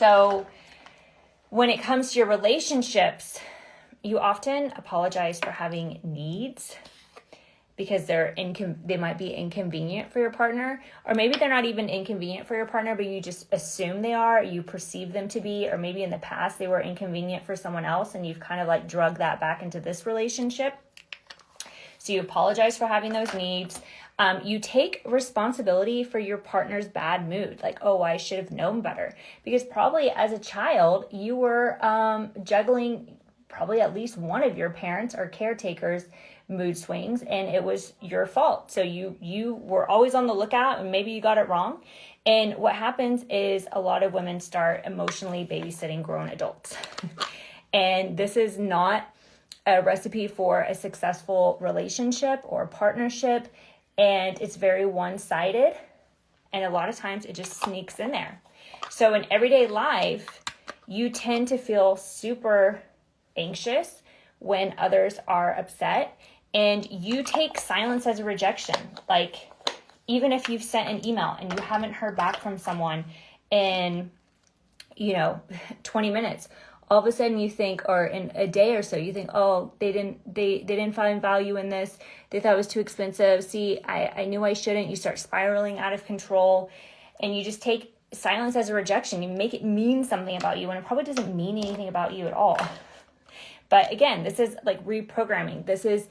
So when it comes to your relationships, you often apologize for having needs because they might be inconvenient for your partner, or maybe they're not even inconvenient for your partner, but you just assume they are, you perceive them to be, or maybe in the past they were inconvenient for someone else and you've kind of like drug that back into this relationship. So you apologize for having those needs. You take responsibility for your partner's bad mood. Like, oh, I should have known better. Because probably as a child, you were juggling probably at least one of your parents or caretakers' mood swings, and it was your fault. So you were always on the lookout, and maybe you got it wrong. And what happens is a lot of women start emotionally babysitting grown adults. And this is not a recipe for a successful relationship or partnership, and it's very one-sided, and a lot of times it just sneaks in there. So in everyday life, you tend to feel super anxious when others are upset, and you take silence as a rejection. Like, even if you've sent an email and you haven't heard back from someone in 20 minutes, all of a sudden you think, or in a day or so, you think, oh, they didn't find value in this. They thought it was too expensive. See, I knew I shouldn't. You start spiraling out of control, and you just take silence as a rejection. You make it mean something about you when it probably doesn't mean anything about you at all. But again, this is like reprogramming. This is